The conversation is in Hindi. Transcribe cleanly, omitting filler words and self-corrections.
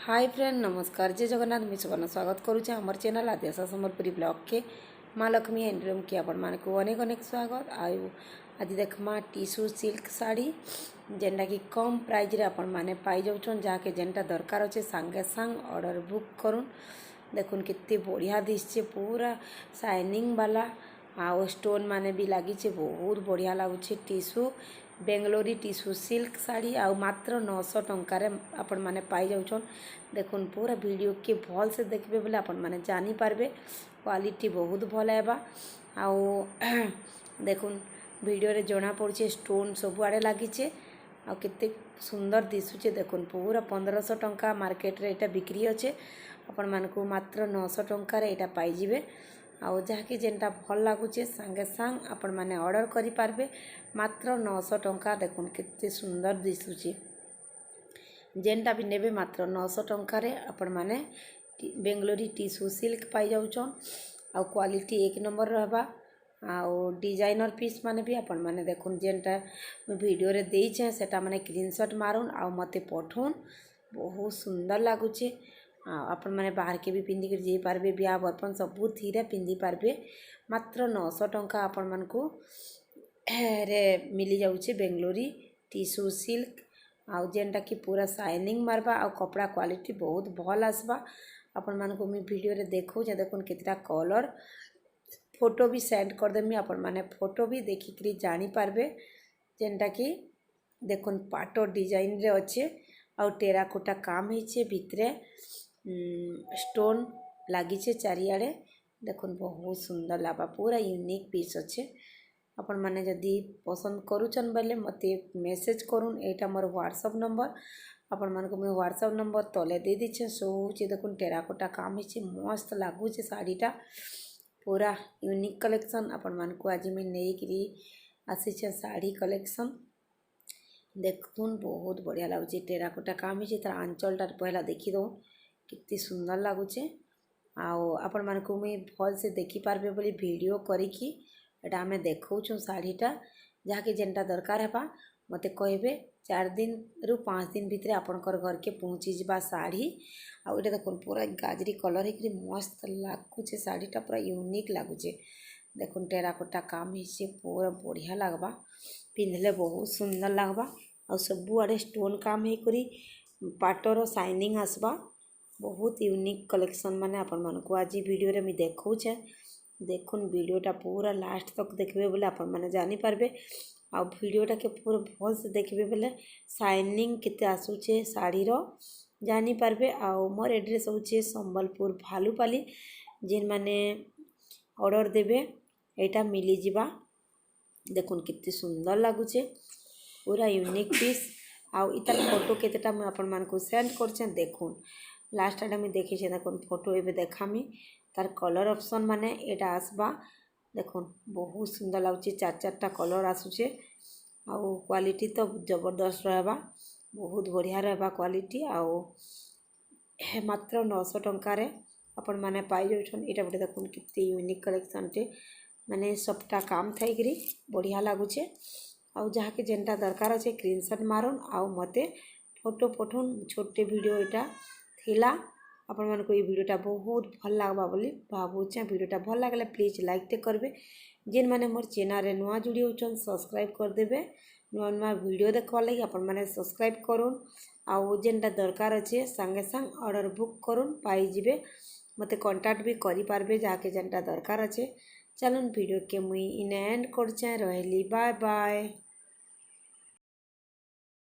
हाय फ्रेंड नमस्कार जय जगन्नाथ मुझे सुवर्ण स्वागत करुचे आमर चैनल आदिवासी संबलपुरी ब्लॉग के माँ लक्ष्मी एंड्रूम की आपण मानक अनेक अनेक स्वागत आयु आज देखमा टिश्यू सिल्क साड़ी जेनटा कि कम प्राइस रे आपण माने पाई जाउछन जाके जेनटा दरकार अच्छे सांगे सांग ऑर्डर बुक करुन देखुन कितने बढ़िया दिशे पूरा शाइनिंग वाला आउ स्टोन माने भी लगी बहुत बढ़िया लगुच tissue Bangalori tissue silk sari आउ मात्र 900 टंकार आपण माने पाई जाउछन देखुन पूरा वीडियो के भल से देखबे बोले आपण माने जानी पारबे क्वालिटी बहुत भल हेबा आउ देखुन वीडियो रे जना पड़छे स्टोन सब आड़े लागिचे आ केते सुंदर दिसुचे देखुन पूरा 1500 टंका मार्केट रे एटा बिक्री अच्छे आपण मानकु मात्र 900 टंकार एटा पाई जिवे आउ जहाँकि जेनटा भल लगुचे सांगे सांग आपण माने ऑर्डर करि पारबे मात्र 900 टंका देखुन केते सुंदर दिसुचे जेनटा भी नेबे मात्र 900 टंकार आपण माने बेंगलोरी टिश्यू सिल्क पाई जाउछन आउ क्वालिटी एक नंबर रहबा आउ डिजाइनर पीस माने भी आपण माने देखुन जेनटा वीडियो रे देइछे सेटा माने स्क्रीनशॉट मारुन आउ मते पठोन बहुत सुंदर लगुचे आपण माने बाहर के भी पिंधि कर जे पारबे बिया बर्पण सबु थीरे पिंधि पारबे मात्र 900 टंका आपण मानकु रे मिली जाउछे बेंगलोरी टिश्यू सिल्क आउ जेनटा कि पूरा शाइनिंग मारबा आउ कपड़ा क्वालिटी बहुत भल आसबा आपण मानकु मी वीडियो रे देखौ जे देखुन केतरा कलर फोटो भी सेंड कर देमी आपण माने फोटो भी देखि करी जानि पारबे जेनटा कि देखुन पाटो डिजाइन रे अच्छे आउ टेराकोटा काम हिचे भितरे स्टोन लागिचे चारियाडे देखुन बहुत सुंदर लाबा पूरा यूनिक पीस अच्छे आपण माने जदि पसंद करूचन बेले मते मेसेज करूँ एटा मोर व्हाट्सएप नंबर आपण मानको मैं व्हाट्सएप नंबर तले दे दीछे सोचे देखुन टेराकोटा काम हिचे मस्त लागुचे साड़ीटा पूरा यूनिक कलेक्शन आपण मानको आज मैं नहीं करी आसीछे साड़ी कलेक्शन देखुन बहुत बढ़िया लगुचे टेराकोटा काम हिचे तार आंचलटा पहला देखि दो कितनी सुंदर लगुचे आउ आपण मानको मैं भल से देखि पारबे बोली वीडियो करिकी एटा आमे देखौछु साड़ीटा जहाँकि जेनटा दरकार हेबा मते कहबे 4 दिन रु 5 दिन भितरे आपनकर घर के पहुँची जा साड़ी आउ एटा देखुन पूरा गाजरी कलर है मस्त लगुचे साड़ीटा पूरा यूनिक लगुचे देखुन टेराकोटा काम हिचे पूरा बढ़िया लगबा पिंधले बहुत सुंदर लगबा आउ सबु आड़े स्टोन काम है करी पाटर शाइनिंग आसबा बहुत यूनिक कलेक्शन माने आपण मानको आज वीडियो रे मी देखौछे देखुन वीडियोटा पूरा लास्ट तक देखबे बोले आपण माने जानि पारबे आ वीडियोटा के पूरा भल से देखबे बोले शाइनिंग केते आसुचे साड़ी रो जानि पारबे आ मोर एड्रेस होचे संबलपुर भालुपाली जेन माने ऑर्डर देबे एटा मिली जिबा देखुन कितनी सुंदर लगुचे पूरा यूनिक पीस आउ इतार फोटो केतेटा मैं आपण मानको सेंड करछे देखुन लास्ट आडे मैं देखी देखुन फोटो एबे देखामी तार कलर ऑप्शन माने एटा आसबा देखुन बहुत सुंदर लगुचे 4-4टा कलर आसुचे आउ क्वालिटी तो जबरदस्त रहबा बहुत बढ़िया रहबा क्वालिटी आउ मात्र 900 टंकार आपण माने पाई जाउछन एटा बटे देखुन कितनी यूनिक कलेक्शन टे माने सबटा काम थाई करी बढ़िया लगुचे आउ जहाँके जेनटा दरकार अच्छे स्क्रीनशॉट मारुन आउ मते फोटो पठोन छोटे वीडियो एटा थिला आपण मानको ये वीडियोटा बहुत भल लागबा बोली भावुचे वीडियोटा भल लागले प्लीज लाइक टे करबे जेन माने मोर चैनल रे नुआ जुड़ी होचन सब्सक्राइब कर देबे नुआ नुआ वीडियो देखवा लगी आपण माने सब्सक्राइब करूँ आउ जेनटा दरकार अच्छे संगे संग ऑर्डर बुक करूँ पाई जिबे मते कांटेक्ट भी करि पारबे जाके जेनटा दरकार अच्छे चलन वीडियो के मुई इन एंड करछे रहली बाय बाय।